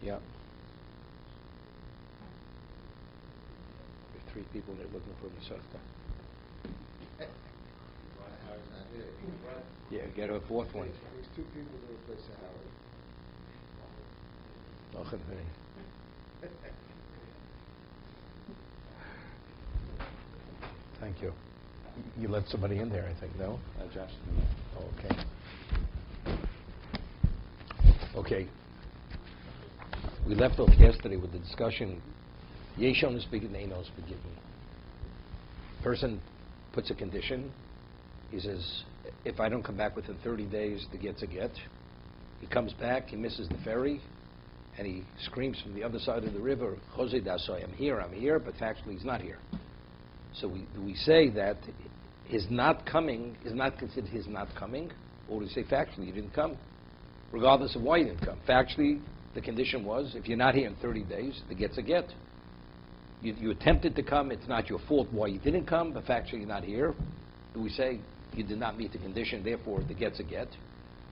Yeah. There are 3 people there looking for Masechta. Yeah, get a 4th one. There's 2 people to replace Howard. Thank you. You let somebody in there, I think, no? Josh. Oh, okay. Okay. We left off yesterday with the discussion, Yeshon is speaking, Einon is speaking. Person puts a condition. He says, if I don't come back within 30 days, the get's a get. He comes back, he misses the ferry, and he screams from the other side of the river, Chosei Dasoy, I'm here, but factually he's not here. So we say that his not coming is not considered his not coming, or we say factually you didn't come, regardless of why you didn't come. Factually, the condition was, if you're not here in 30 days, the get's a get. You attempted to come, it's not your fault why you didn't come, but factually you're not here. Do we say you did not meet the condition, therefore the get's a get?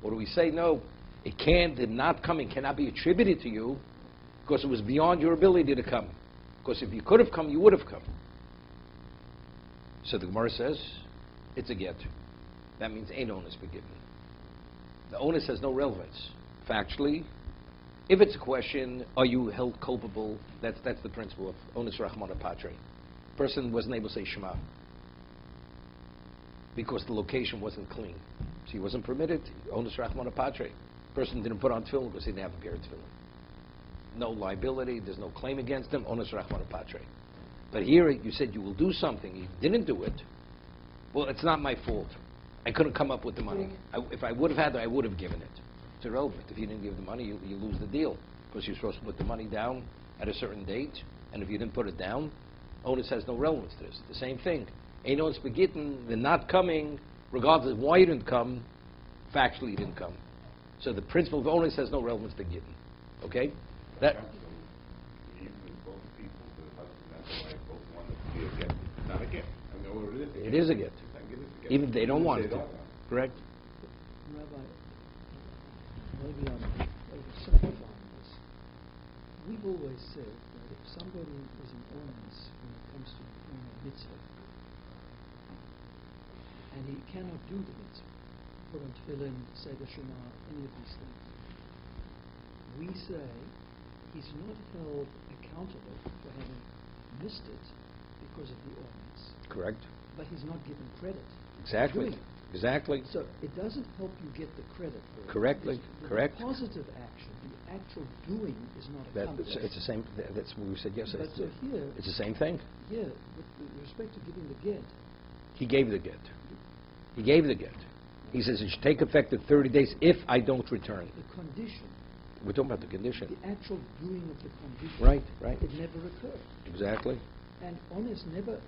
Or do we say, no, the not coming cannot be attributed to you because it was beyond your ability to come. Because if you could have come, you would have come. So the Gemara says, it's a get. That means ain't onus begiven. The onus has no relevance. Factually, if it's a question, are you held culpable? That's the principle of onus rachmana patre. Person wasn't able to say Shema because the location wasn't clean. So he wasn't permitted. Onus rachmana patre. Person didn't put on tefillin because he didn't have a pair of tefillin. No liability. There's no claim against him. Onus rachmana patre. But here you said you will do something. You didn't do it. Well, it's not my fault. I couldn't come up with the money. If I would have had it, I would have given it. It's irrelevant. If you didn't give the money, you lose the deal because you're supposed to put the money down at a certain date. And if you didn't put it down, onus has no relevance to this. The same thing. Ain't onus begitten, the not coming, regardless of why you didn't come, factually you didn't come. So the principle of onus has no relevance to gitten. Okay? That. Not a get. I know what it is. It is a get. Even they don't want it to. Correct? Rabbi, maybe I'm oversimplifying this. We've always said that if somebody is an onus when it comes to doing a mitzvah, and he cannot do the mitzvah, put on tefillin, say the Shema, any of these things, we say he's not held accountable for having missed it because of the ordinance. Correct. But he's not given credit. Exactly. Exactly. So it doesn't help you get the credit for it. Correctly. Correct. The positive action, the actual doing is not accomplished. It's the same. That's what we said yesterday. But so here, it's the same thing. Yeah, with respect to giving the get. He gave the get. He gave the get. He says it should take effect in 30 days if I don't return. The condition. We're talking about the condition. The actual doing of the condition. Right. It never occurred. Exactly. And honest never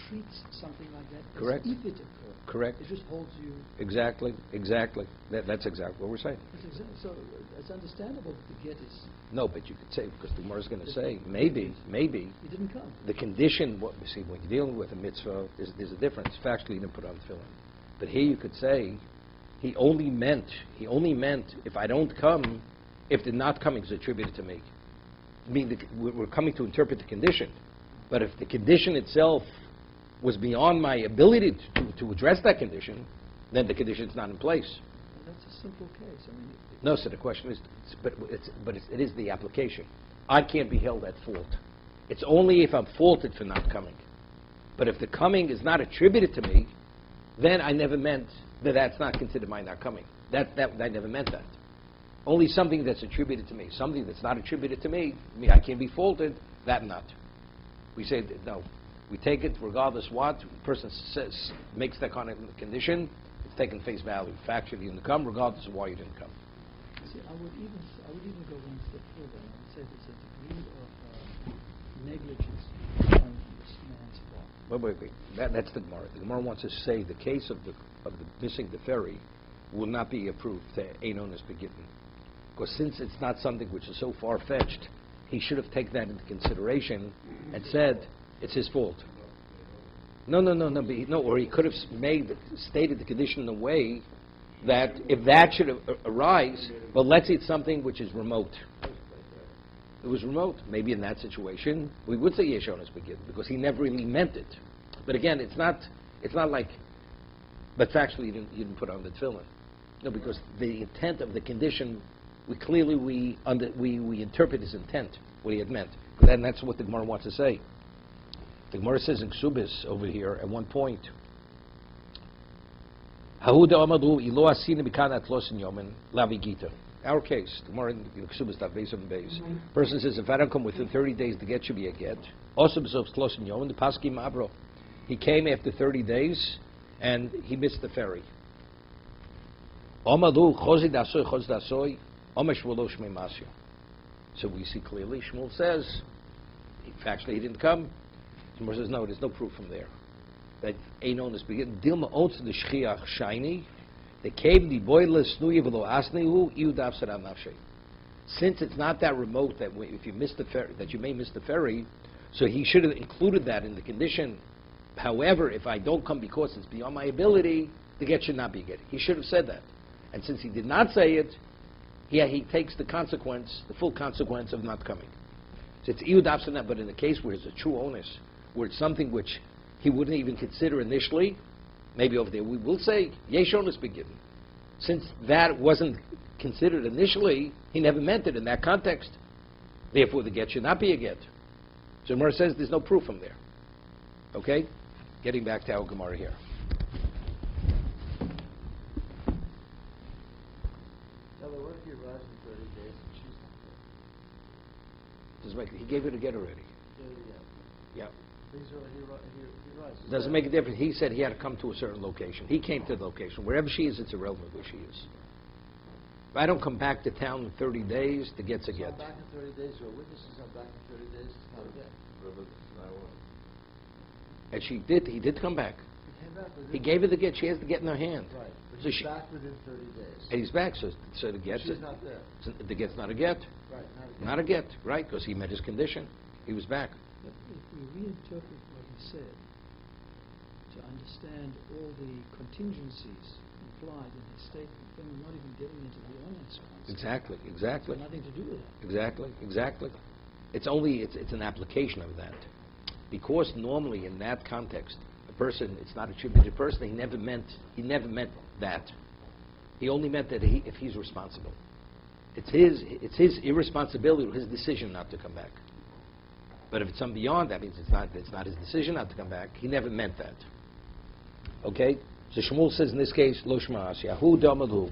treats something like that Correct. as if it occurred. Correct. It just holds you. Exactly. That's exactly what we're saying. So it's understandable that the get is. No, but you could say, because the Gemara is going to say, maybe. He didn't come. The condition, when you're dealing with a mitzvah, there's a difference. Factually, you didn't put on tefillin. But here you could say, he only meant if I don't come, if the not coming is attributed to me. I mean, we're coming to interpret the condition. But if the condition itself was beyond my ability to address that condition, then the condition is not in place. Well, that's a simple case. I mean, no, so the question is, it is the application. I can't be held at fault. It's only if I'm faulted for not coming. But if the coming is not attributed to me, then I never meant that's not considered my not coming. I never meant that. Only something that's attributed to me. Something that's not attributed to me, I can't be faulted, that not. We say, no, we take it regardless what. The person makes that kind of condition, it's taken face value. Factually, you didn't come, regardless of why you didn't come. See, I would even go one step further. I would say there's a degree of negligence on this man's part. Wait. That's the Gemara. The Gemara wants to say the case of the missing the ferry will not be approved to Einon as begitten. Because since it's not something which is so far-fetched, he should have taken that into consideration and said it's his fault. No. Or he could have stated the condition in a way that if that should arise, but let's say it's something which is remote. It was remote. Maybe in that situation, we would say Yesh Onis Begin, because he never really meant it. But again, it's not like, but factually you didn't put on the tefillin. No, because the intent of the condition, we interpret his intent, what he had meant. And that's what the Gemara wants to say. The Gemara says in Ksubis over here at one point, our case, the Gemara in Ksubis that base on base. Person says, if I don't come within 30 days, the get should be a get. Also, the Paski Mabro. He came after 30 days and he missed the ferry. So we see clearly, Shmuel says, factually he didn't come. Shmuel says, no, there's no proof from there. That Einon is beginning. Dilma owns the Shchiach shiny. The cave the boiler snuye v'lo asnihu iu dav saram nafshe. Since it's not that remote that if you miss the ferry, that you may miss the ferry, so he should have included that in the condition. However, if I don't come because it's beyond my ability, the get should not be a get. He should have said that. And since he did not say it, he takes the consequence, the full consequence of not coming. So it's iu dav saram, but in the case where it's a true onus, where it's something which he wouldn't even consider initially, maybe over there we will say, Yesh Onis Begin. Since that wasn't considered initially, he never meant it in that context. Therefore, the get should not be a get. So Gemara says there's no proof from there. Okay? Getting back to our Gemara here. Now, what if he arrives in 30 days and she's not there? He gave it a get already. Yeah. He arrives. Doesn't make a difference. He said he had to come to a certain location. He came to the location. Wherever she is, it's irrelevant where she is. If I don't come back to town in 30 days, the get's a get. I'm back in 30 days, or witnesses I'm back in 30 days, it's not a get. And he did come back. He came back within... He gave her the get. She has the get in her hand. Right, but So he's back within 30 days. And he's back, so the get's... She's not there. So the get's not a get. Right, Not a get, right, because he met his condition. He was back. But if we reinterpret what he said to understand all the contingencies implied in his statement, then we're not even getting into the honest concept. Exactly. It's got nothing to do with that. Exactly. It's an application of that. Because normally in that context, a person, it's not attributed to a person, he never meant that. He only meant that if he's responsible. It's his irresponsibility, his decision not to come back. But if it's something beyond that, means it's not his decision not to come back. He never meant that. Okay? So Shmuel says in this case, Lo Shma Asya. Hu Damadhu. What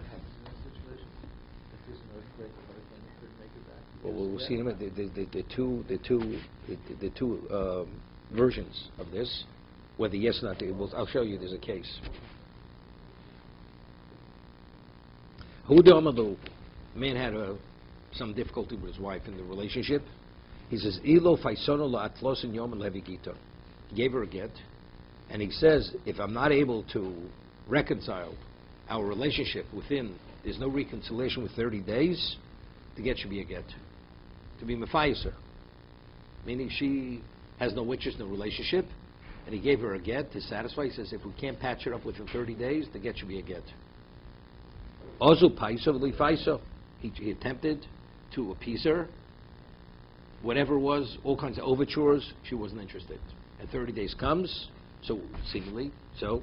happens in that situation? If there's an earthquake or anything, you couldn't make it back. Well, we'll see in a minute. The two versions of this. Whether yes or not, I'll show you. There's a case. Hu Damadhu. Man had some difficulty with his wife in the relationship. He says, "Ilo faisono la atlosin yom levigito." He gave her a get, and he says, "If I'm not able to reconcile our relationship there's no reconciliation with 30 days, the get should be a get, to be mephayiser, meaning she has no interest in the relationship, and he gave her a get to satisfy. He says, if we can't patch it up within 30 days, the get should be a get. Ozu paiso v'lifaiso. He attempted to appease her. Whatever it was, all kinds of overtures, she wasn't interested. And 30 days comes, so seemingly, he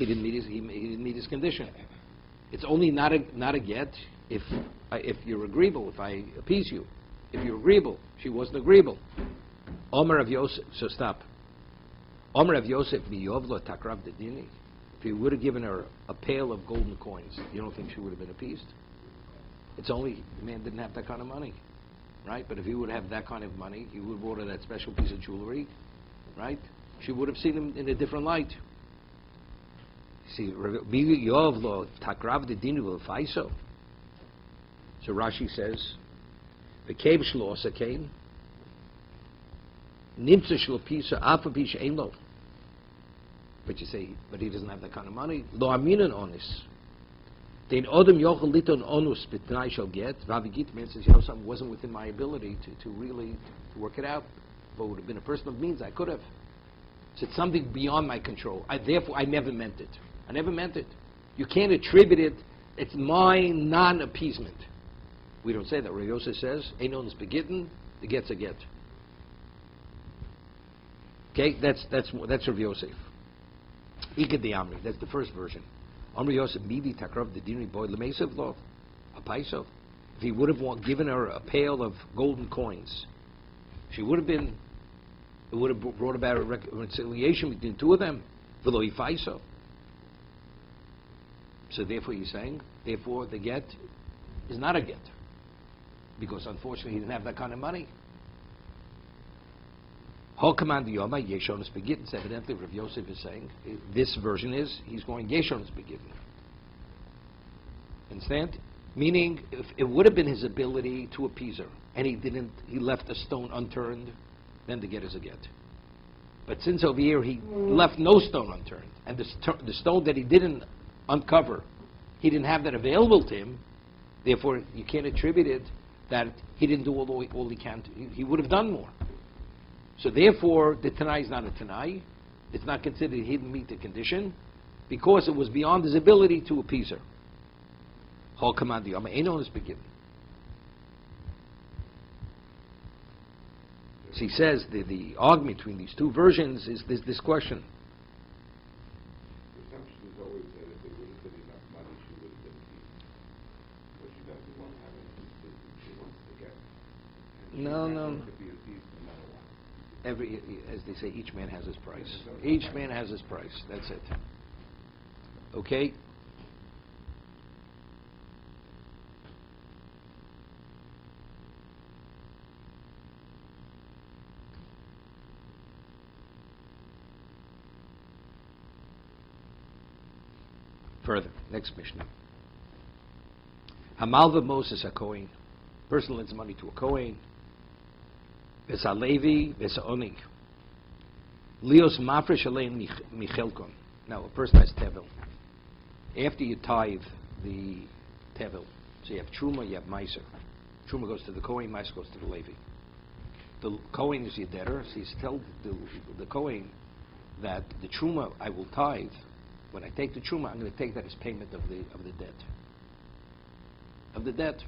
didn't meet his condition. It's only not a get if you're agreeable, if I appease you. If you're agreeable, she wasn't agreeable. Omer of Yosef, so stop. Omer of Yosef v'yovlo takrav dedini. If he would have given her a pail of golden coins, you don't think she would have been appeased? It's only the man didn't have that kind of money, right? But if he would have that kind of money, he would have bought her that special piece of jewelry, right? She would have seen him in a different light. See, so Rashi says, the cave shlo osakain, nimtza shlo pisa, alpha pisa ein lo. But you say, but he doesn't have that kind of money. Lo aminan onis. Den odem yochel liton onus betnai shall get. Rabbi Kalatsky man says, something wasn't within my ability to really work it out. If it would have been a person of means, I could have. So it's something beyond my control. Therefore, I never meant it. I never meant it. You can't attribute it. It's my non-appeasement. We don't say that. Rabbi Yosef says, Einon is begitten, the get's a get. Okay, that's Rabbi Yosef. Ikad de Amri, that's the first version. Amri Yosef, Midi Takrav, the Dini boy, Lemesev Lov, a Paisov. If he would have given her a pail of golden coins, she would have been, it would have brought about a reconciliation between two of them. V'lo Ifaiso. So therefore he's saying, therefore the get is not a get. Because unfortunately he didn't have that kind of money. Ho command Yoma, Yeshonis Begitten. Evidently Rav Yosef is saying, this version is, he's going Yeshonis Begitten. Understand? Meaning, if it would have been his ability to appease her, and he left a stone unturned, then the get is a get. But since over here he left no stone unturned, and the stone that he didn't uncover, he didn't have that available to him, therefore you can't attribute it that he didn't do all he can. He would have done more. So therefore, the Tanai is not a Tanai. It's not considered he didn't meet the condition, because it was beyond his ability to appease her. Hol command the Yama Einon is beginning. So he says the argument between these two versions is this question. The assumption is always that if there would have been enough money, she would have been appeased. But she doesn't want to have it. She wants to get. And No. she's not going to be appeased no matter what. As they say, each man has his price. Each man has his price. That's it. Okay? Further, next Mishnah. Hamalva Moses a Kohen. Person lends money to a Kohen. V'sa Levi, v'sa Onig. Lios mafresh aleim michelkon. Now, a person has tevel. After you tithe the tevel, so you have truma, you have meiser. Truma goes to the Kohen, meiser goes to the Levi. The Kohen is your debtor, so you tell the Kohen that the truma I will tithe. When I take the truma, I'm going to take that as payment of the debt. Of the debt.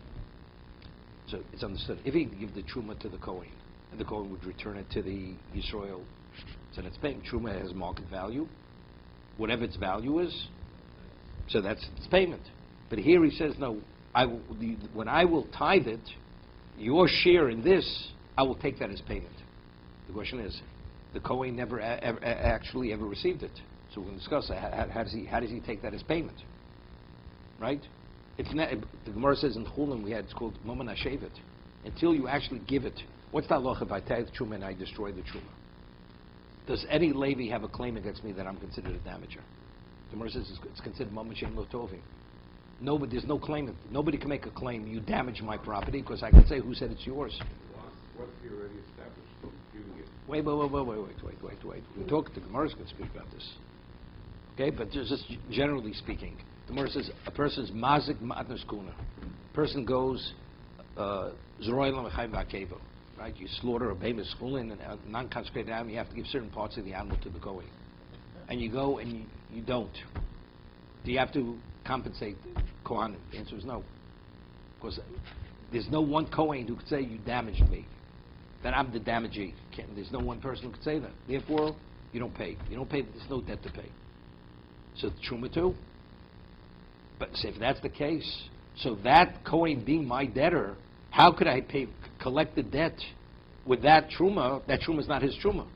So it's understood. If he give the truma to the Kohen, and the Kohen would return it to the Yisrael, so that's payment. Truma has market value. Whatever its value is, so that's its payment. But here he says, no, when I will tithe it, your share in this, I will take that as payment. The question is, the Kohen never actually ever received it. So we're going to discuss how does he take that as payment, right? It's not, the Gemara says in Chulim it's called Momen HaShevet. Until you actually give it, what's the halacha if I tithe truma and I destroy the truma? Does any Levi have a claim against me that I'm considered a damager? The Gemara says it's considered Momen Shem Lo Tovim. No, but there's no claimant. Nobody can make a claim. You damage my property because I can say who said it's yours. What's he already established? Giving it. Wait. We talk. The Gemara's going to speak about this. Okay, but just generally speaking, the Gemara says a person's mazik matnas kuna. Person goes zroilam v'chayim v'akevo. Right, you slaughter a behemoth chulin and a non-consecrated animal. You have to give certain parts of the animal to the Kohen, and you go and you don't. Do you have to compensate Kohanim? The answer is no, because there's no one Kohen who could say you damaged me, that I'm the damagee. There's no one person who could say that. Therefore, you don't pay. You don't pay. There's no debt to pay. So the truma too. But so if that's the case, so that Kohen being my debtor, how could I collect the debt with that truma? That truma is not his truma.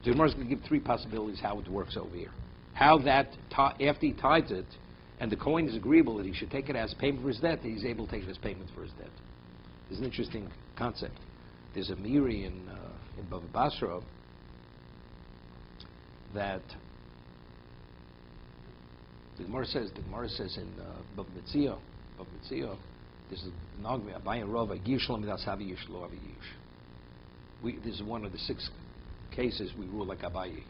The Gemara is going to give three possibilities how it works over here. How that after he tithes it, and the Kohen is agreeable that he should take it as payment for his debt, that he's able to take it as payment for his debt. It's an interesting concept. There's a Miri in Bava Basra that the Gemara says in Bava Metzia, this is an argument. Abaye and Rav, Yish lo midas havi yish lo havi yish. This is one of the 6 cases we rule like Abaye,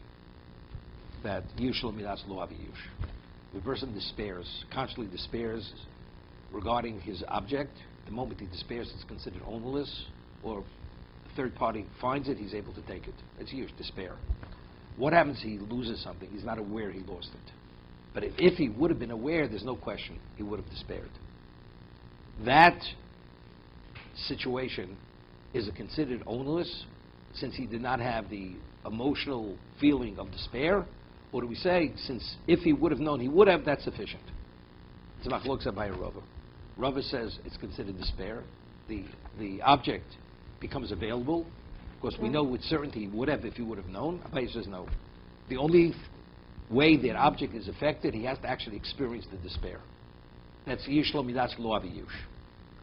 that yish lo midas lo havi yish. The person consciously despairs regarding his object. The moment he despairs, it's considered ownerless, or a third party finds it, he's able to take it. It's yish, despair. What happens if he loses something? He's not aware he lost it. But if he would have been aware, there's no question he would have despaired. That situation, is it considered ownerless since he did not have the emotional feeling of despair? Or do we say, since if he would have known he would have, that's sufficient? It's machlokes by Rava. Rava says it's considered despair. The object becomes available. Of course, we know with certainty he would have if he would have known. Abaye says no. The only way that object is affected, he has to actually experience the despair. That's Yishlo Midas Lo Aviyush.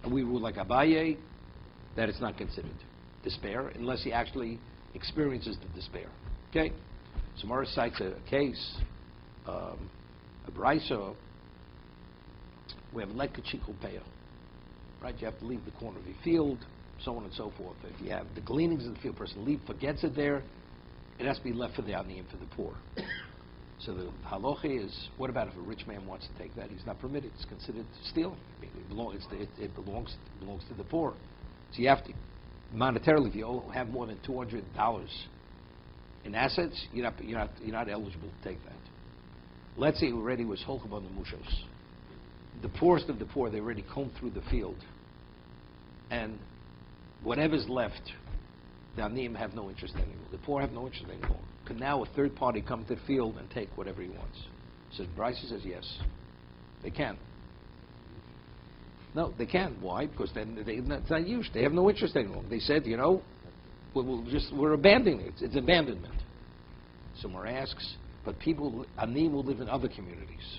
And we rule like Abaye that it's not considered despair unless he actually experiences the despair. Okay? So Mara cites a case, a brisa. We have lekachikul peah, right? You have to leave the corner of your field, so on and so forth. If you have the gleanings of the field, person forgets it there, it has to be left for the aniyim, for the poor. So the halacha is, what about if a rich man wants to take that? He's not permitted. It's considered stealing. I mean, it belongs to the poor. So you have to, monetarily, if you have more than $200 in assets, you're not eligible to take that. Let's say he already was holchem on the mushos. The poorest of the poor, they already combed through the field, and whatever's left, the aniyim have no interest anymore. The poor have no interest anymore. Could now a third party come to the field and take whatever he wants? So Bryce says yes, they can. No, they can. Why? Because then it's not used. They have no interest anymore. They said, we're abandoning it. It's abandonment. So Mar asks, but people, aniyim will live in other communities.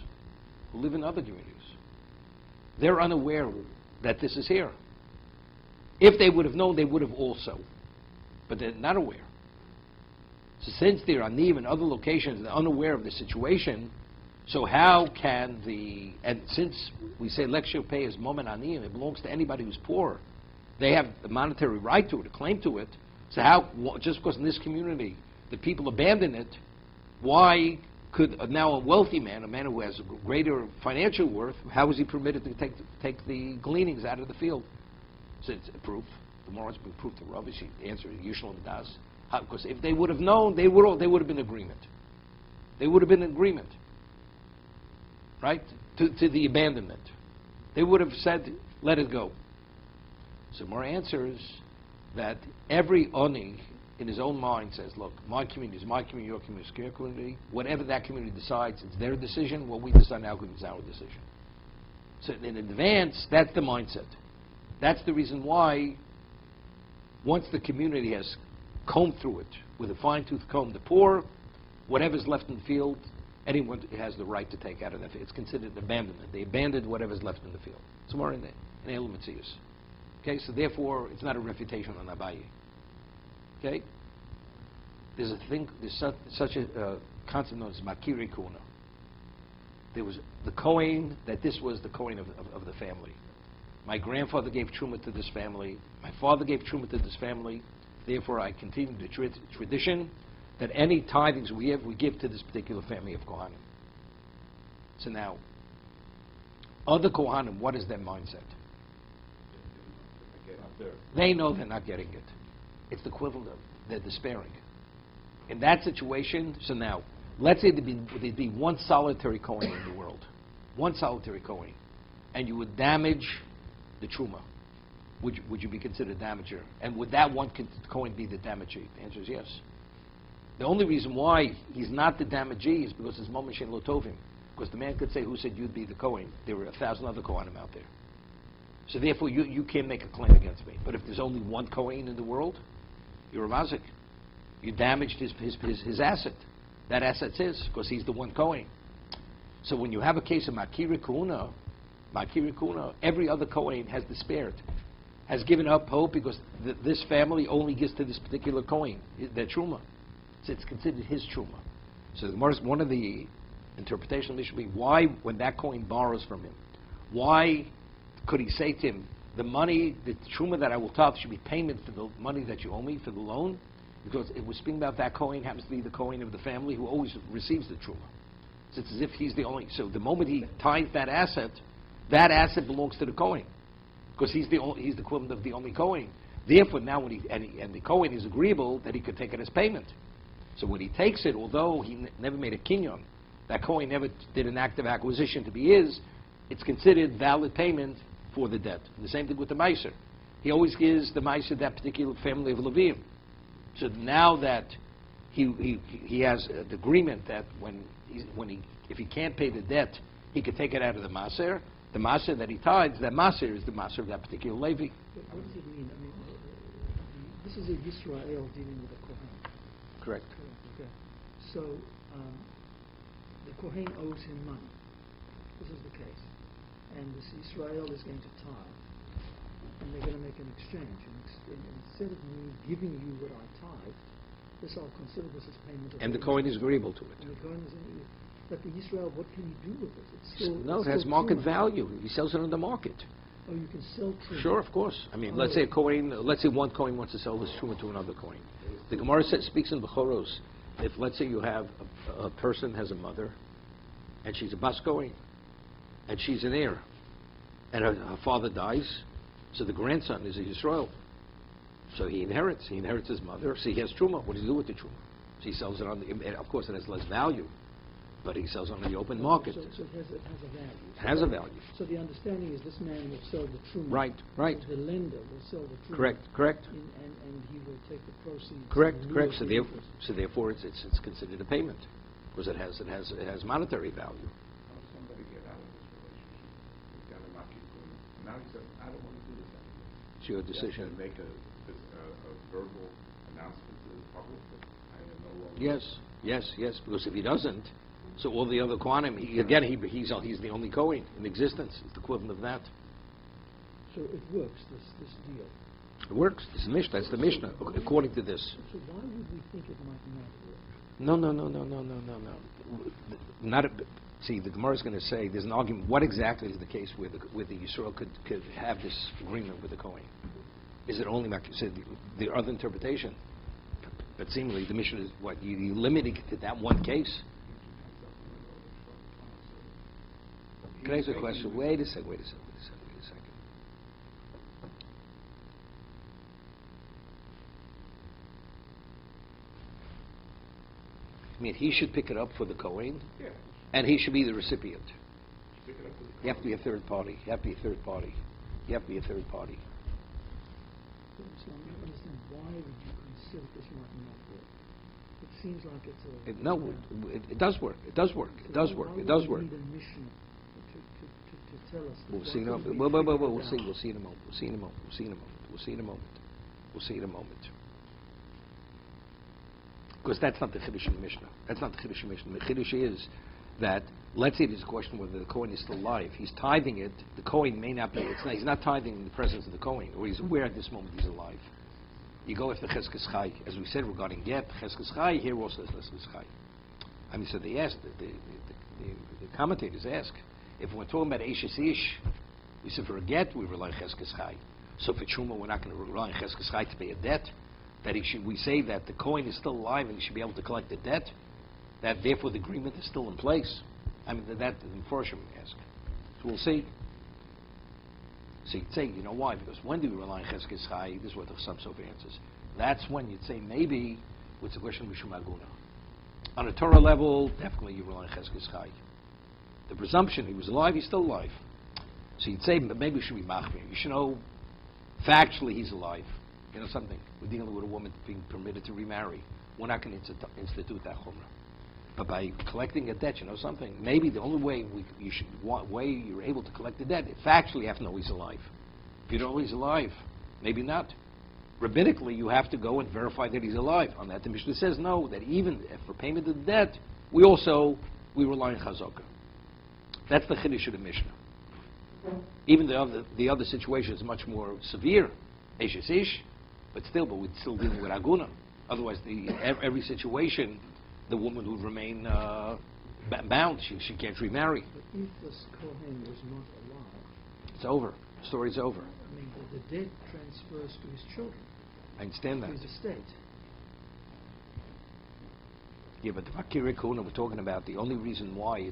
Who live in other communities. They're unaware that this is here. If they would have known, they would have also. But they're not aware. So since they're aniyim in other locations and they're unaware of the situation, so how can and since we say lecture pay is moment aniyim, it belongs to anybody who's poor. They have the monetary right to it, a claim to it. So how, just because in this community the people abandon it, why could now a wealthy man, a man who has a greater financial worth, how is he permitted to take the gleanings out of the field? So it's a proof. The more it's been proved to Rav, the answer is Yishlo Midas. Because if they would have known, they would have been in agreement. They would have been in agreement, right, to the abandonment. They would have said, let it go. So more answers that every oni in his own mind says, look, my community is my community, your community is your community. Whatever that community decides, it's their decision. What we decide now is our decision. So in advance, that's the mindset. That's the reason why once the community has combed through it with a fine-tooth comb, the poor, whatever's left in the field, anyone has the right to take out of that field. It's considered abandonment. They abandoned whatever's left in the field. It's more in Elam Metzius. Okay, so therefore, it's not a refutation on Abaye. Okay? There's such a concept known as Makiri Kuna. There was the Kohen, that this was the Kohen of the family. My grandfather gave Truma to this family. My father gave Truma to this family. Therefore, I continue the tradition that any tithings we give to this particular family of Kohanim. So now, other Kohanim, what is their mindset? They know they're not getting it. It's the equivalent of they're despairing. In that situation, so now, let's say there'd be one solitary Kohen in the world. One solitary Kohen. And you would damage the Truma. Would you be considered damager? And would that one Kohen be the damagee? The answer is yes. The only reason why he's not the damagee is because his moment shein lo tovim. Because the man could say, who said you'd be the Kohen? There were 1,000 other Kohanim out there. So therefore, you can't make a claim against me. But if there's only one Kohen in the world, you're a mazik. You damaged his asset. That asset's his, because he's the one Kohen. So when you have a case of Makiri Kuna, every other Kohen has despaired, has given up hope because this family only gives to this particular Kohen, their Truma. So it's considered his Truma. So one of the interpretations should be, why, when that Kohen borrows from him, why could he say to him, the money, the Truma that I will tithe should be payment for the money that you owe me for the loan? Because it was speaking about that Kohen happens to be the Kohen of the family who always receives the Truma. So it's as if he's the only, so the moment he tithes that asset belongs to the Kohen. Because he's the equivalent of the only Kohen. Therefore, now when the Kohen is agreeable that he could take it as payment. So when he takes it, although he never made a kinyon, that Kohen never did an active acquisition to be his, it's considered valid payment for the debt. The same thing with the Meiser. He always gives the Ma'aser to that particular family of Levim. So now that he has an agreement that if he can't pay the debt, he could take it out of the Maser. The Maser that he tithes, that Maser is the Maser of that particular Levi. But what does it mean? I mean, this is a Yisrael dealing with a Kohen. Correct. Okay. So the Kohen owes him money. This is the case. And this Israel is going to tithe. And they're going to make an exchange. And instead of me giving you what I tithe, I'll consider this as payment. And the Kohen is agreeable to it. And the Kohen is but the Israel, what can he do with it? It's still, no, it's it has still market truma. value. He sells it on the market. Oh, you can sell truma. Sure, of course. I mean, let's say one Kohen wants to sell this truma to another Kohen. The Gemara speaks in Bechoros. If, let's say, you have a person has a mother, and she's a bas Kohen, and she's an heir, and her father dies, so the grandson is a Yisrael. So he inherits his mother, so he has truma. What does he do with the truma? So he sells it on the, of course it has less value, but he sells it on the open market. So it has a value. It has a value. So the understanding is this man will sell the truma. Right. The lender will sell the truma. Correct. And he will take the proceeds. Correct. in lieu of So the therefore, interest. it's considered a payment because it has monetary value. How does somebody get out of this relationship? He's got to not keep going. Now he says, I don't want to do this anymore. It's your He has decision. to make a verbal announcement to the public that I am no longer. Yes. Because if he doesn't, so all the other Kohanim, he's the only Kohen in existence. It's the equivalent of that. So it works, this deal. It works. This is Mishnah. That's the Mishnah, according to this. So why would we think it might not work? No. See, the Gemara is going to say there's an argument. What exactly is the case where the Yisrael could have this agreement with the Kohen? Is it only like you said the other interpretation? But seemingly the Mishnah is what you limiting it to that one case. Can I ask a question? Wait a second. I mean, he should pick it up for the Kohen, Yeah. and he should be the recipient. Pick it up with the You have to be a third party. So I don't understand why would you consider this might not work? It seems like it's a... It does work. So why would we need a mission to tell us that? We'll see in a Why moment. couldn't We'll we figure it out? see in a moment. Because that's not the Chiddush in the Mishnah. The Chiddush is that, let's say there's a question whether the Kohen is still alive. He's tithing it. The Kohen may not be. He's not tithing in the presence of the Kohen, or he's aware at this moment he's alive. You go after Cheskes Chai. As we said regarding Get, Cheskes Chai, here also is Cheskes Chai. I mean, so they asked, the commentators ask, if we're talking about Eishes Ish, we said for a get, we rely on Cheskes Chai. So for Truma, we're not going to rely on Cheskes Chai to pay a debt. That we say that the Kohen is still alive and he should be able to collect the debt. That therefore the agreement is still in place. I mean, that the Mepharshim ask. So we'll see. So you'd say, you know why? Because when do we rely on Cheskes Chai? This is what the Chassam Sofer answers. That's when you'd say maybe it's a question of Mishum Aguna. On a Torah level, definitely you rely on Cheskes Chai. The presumption he was alive, he's still alive. So you'd say maybe we should be machmir. You should know factually he's alive. You know something? We're dealing with a woman being permitted to remarry. We're not going to institute that chumrah. But by collecting a debt, you know something? Maybe the only way you're able to collect the debt, factually you have to know he's alive. If you don't know he's alive, maybe not. Rabbinically, you have to go and verify that he's alive. On that, the Mishnah says no, that even for payment of the debt, we rely on chazakah. That's the chiddush of the Mishnah. Even the other situation is much more severe, Eishes Ish, but we're still dealing with aguna. Otherwise, every situation, the woman would remain bound. She can't remarry. But if this Kohen was not alive... It's over. The story's over. I mean, the debt transfers to his children. I understand that. To his estate. Yeah, but the Vakir Kuna we're talking about, the only reason why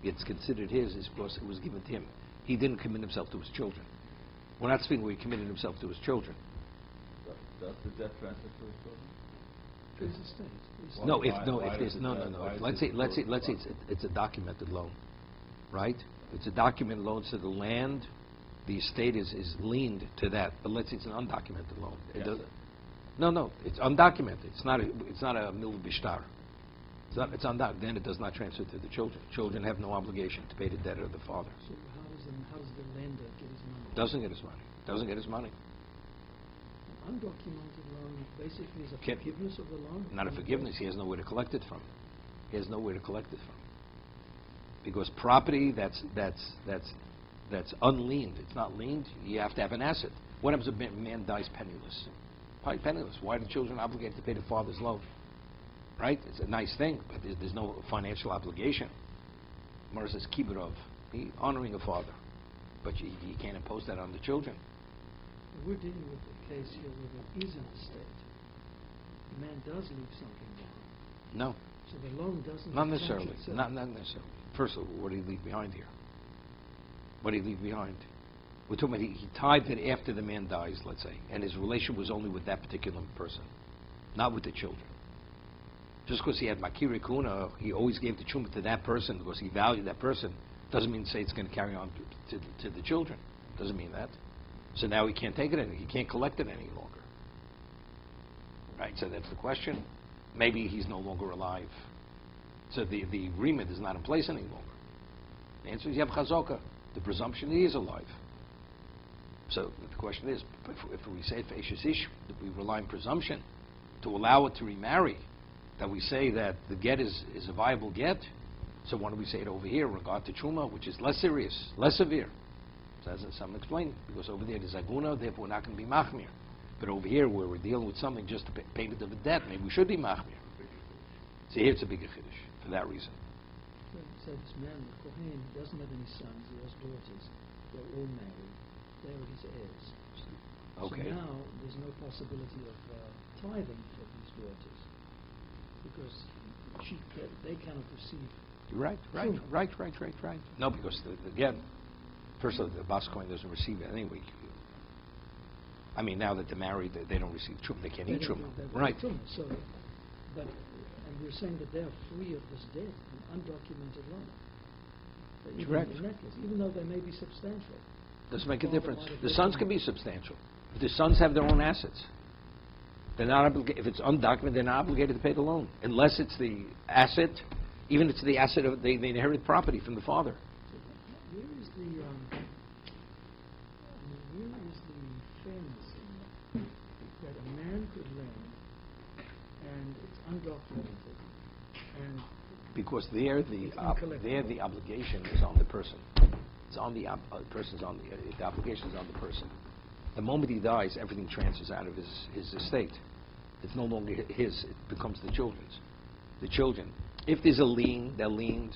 it's considered his is because it was given to him. He didn't commit himself to his children. We're not speaking where he committed himself to his children. Does the debt transfer to his children? To his estate. No. Let's say it's a documented loan, right? It's a documented loan, so the land, the estate is leaned to that, but let's say it's an undocumented loan. It Yes. doesn't. No, it's undocumented. It's not a mil bishtar. It's undocumented. Then it does not transfer to the children. Children have no obligation to pay the debt of the father. So how does the lender get his money? Doesn't get his money. Doesn't get his money. An undocumented loan basically is a Can't- forgiveness of the loan? Not a forgiveness. He has nowhere to collect it from. He has nowhere to collect it from. Because property that's unleaned, it's not leaned, you have to have an asset. What happens if a man dies penniless? Probably penniless. Why are the children obligated to pay the father's loan? Right? It's a nice thing, but there's no financial obligation. Gemara says, kibbutz, honoring a father. But you can't impose that on the children. We're dealing with a case here where there is an estate. The man does leave something down. No, So the loan doesn't not attach necessarily. itself. Not necessarily. First of all, what did he leave behind here? What did he leave behind? We're talking about he tied it after the man dies, let's say, and his relation was only with that particular person, not with the children. Just because he had makiri kuna, he always gave the chumah to that person because he valued that person, doesn't mean to say it's going to carry on to the children. Doesn't mean that. So now he can't take it he can't collect it any longer. Right, so that's the question. Maybe he's no longer alive. So the agreement is not in place any longer. The answer is you have chazaka. The presumption he is alive. So the question is, if we say for Eshes Ish, that we rely on presumption to allow it to remarry, that we say that the get is a viable get, so why don't we say it over here in regard to Truma, which is less serious, less severe? So as some explain, because over there there's aguna, therefore we're not going to be machmir. But over here, where we're dealing with something just to payment of a debt, maybe we should be machmir. So here it's a bigger chiddush for that reason. So this man, the Kohen, doesn't have any sons, he has daughters. They're all married. They're his heirs. Okay. So now there's no possibility of tithing for these daughters because they cannot receive. Right. No, because again, first of all, the bas Kohen doesn't receive it anyway. I mean, now that they're married, they don't receive truma. They can't eat truma. Right. So, and we're saying that they're free of this debt, an undocumented loan. Even Correct. in that case, even though they may be substantial. Doesn't make a Father difference. might have The given sons them- can be substantial. If the sons have their own assets, they're not if it's undocumented, they're not obligated to pay the loan unless it's the asset. Even if it's the asset of they inherit property from the father. Where is the fairness in that a man could lend and it's undocumented and Because It's uncollectible. there the obligation is on the person. It's on the person's on the obligation is on the person. The moment he dies, everything transfers out of his estate. It's no longer his; it becomes the children's. The children. If there's a lien, they're liened.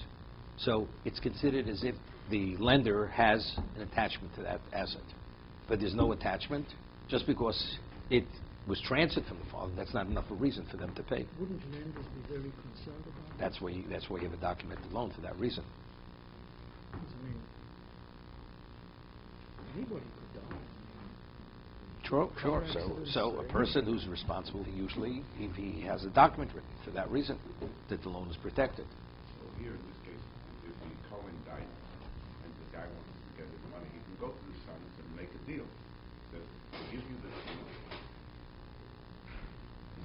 So it's considered as if the lender has an attachment to that asset. But there's no attachment, just because it was transferred from the father. That's not enough a reason for them to pay. wouldn't lenders be very concerned about that? That's why you have a documented loan for that reason. Because, I mean, anybody could die. Sure. accidents So or a person who's responsible, usually, if he has a document written for that reason, that the loan is protected. So here, in this case, if the Cohen died and the guy wants to get his money, he can go to the sons and make a deal. That I'll give you this money.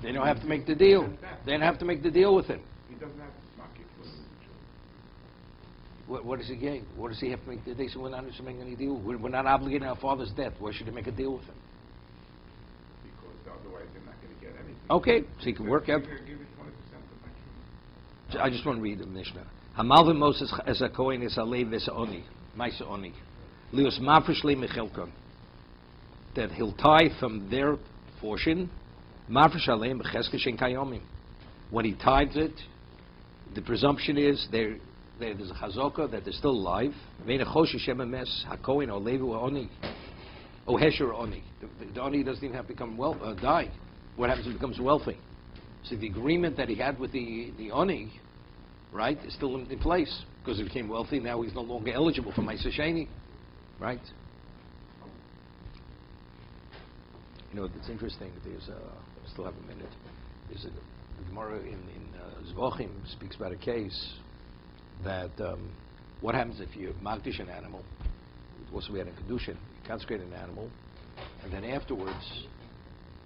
They don't have to make the deal. They don't have to make the deal with him. He doesn't have to smack it with the children. What does he gain? What does he have to make? They say we're not to make any deal. We're not obligating our father's debt. Why should he make a deal with him? Because otherwise they're not going to get anything. Okay, so he can work out. Give you 20% of my I just want to read the Mishnah. Hamalvim Moses as a Kohen is a lev is a oni, ma'isa oni, lios mafresh le mechelkon. That he'll tithe from their portion, mafresh aleim b'cheska shen kayomim. When he tithes it, the presumption is there's a chazaka that they're still alive. Ve'en achosh Hashem emes hakohen or levu oni, o hesher oni. The oni doesn't even have to become die. What happens if he becomes wealthy? So the agreement that he had with the oni, right, is still in place because he became wealthy. Now he's no longer eligible for Ma'aser Sheni, right? You know, it's interesting. There's I still have a minute. There's a Gemara in Zvachim speaks about a case that what happens if you magdish an animal. Also, we had a kedushin. You consecrate an animal, and then afterwards,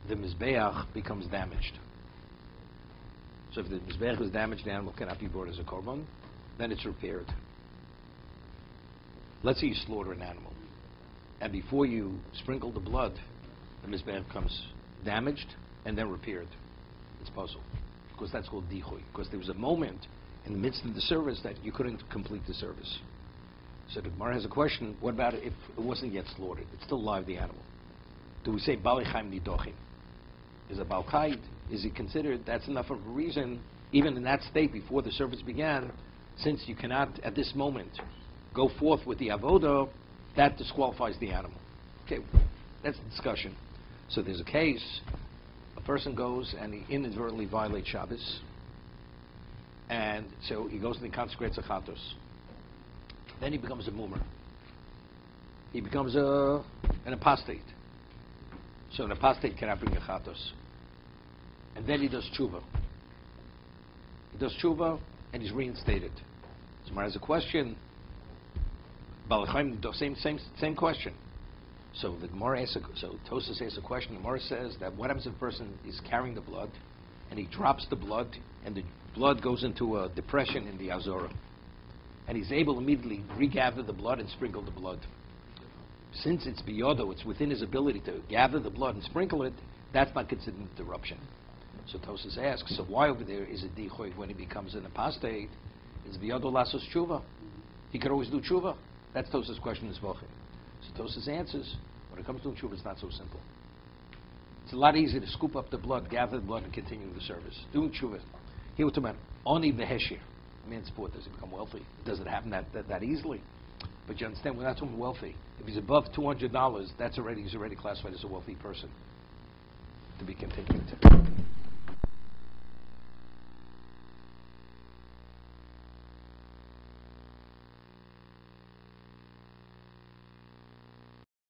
the Mizbeach becomes damaged. So if the Mizbeach is damaged, the animal cannot be brought as a korban, then it's repaired. Let's say you slaughter an animal, and before you sprinkle the blood, the Mizbeach becomes damaged and then repaired. It's puzzle, because that's called dichoy, because there was a moment in the midst of the service that you couldn't complete the service. So the Gemara has a question, what about if it wasn't yet slaughtered? It's still live, the animal. Do we say Bali Chaim Nidochim? Is a Balkaid, is he considered that's enough of a reason, even in that state before the service began, since you cannot at this moment go forth with the avodah, that disqualifies the animal. Okay, that's the discussion. So there's a case, a person goes and he inadvertently violates Shabbos, and so he goes and he consecrates a chatos. Then he becomes a mumer. He becomes an apostate. So an apostate cannot bring a chatos. And then he does tshuva. He does tshuva and he's reinstated. So Gemara has a question. Same question. So the Gemara asks, so Tosas asks a question. The Gemara says that what happens if a person is carrying the blood and he drops the blood and the blood goes into a depression in the Azora, and he's able to immediately regather the blood and sprinkle the blood. Since it's biyodo, it's within his ability to gather the blood and sprinkle it, that's not considered an interruption. So Tosas asks, so why over there is it dichoy when he becomes an apostate? Is biyodo lasos tshuva? He could always do tshuva. That's Tosas' question in Zvochem. So Tosas answers, when it comes to tshuva, it's not so simple. It's a lot easier to scoop up the blood, gather the blood, and continue the service. Doing tshuva. Here we're talking about oni v'heshir. A man's sport, does he become wealthy? Does it happen that easily? But you understand, we're not talking wealthy. If he's above $200, he's already classified as a wealthy person. To be continued.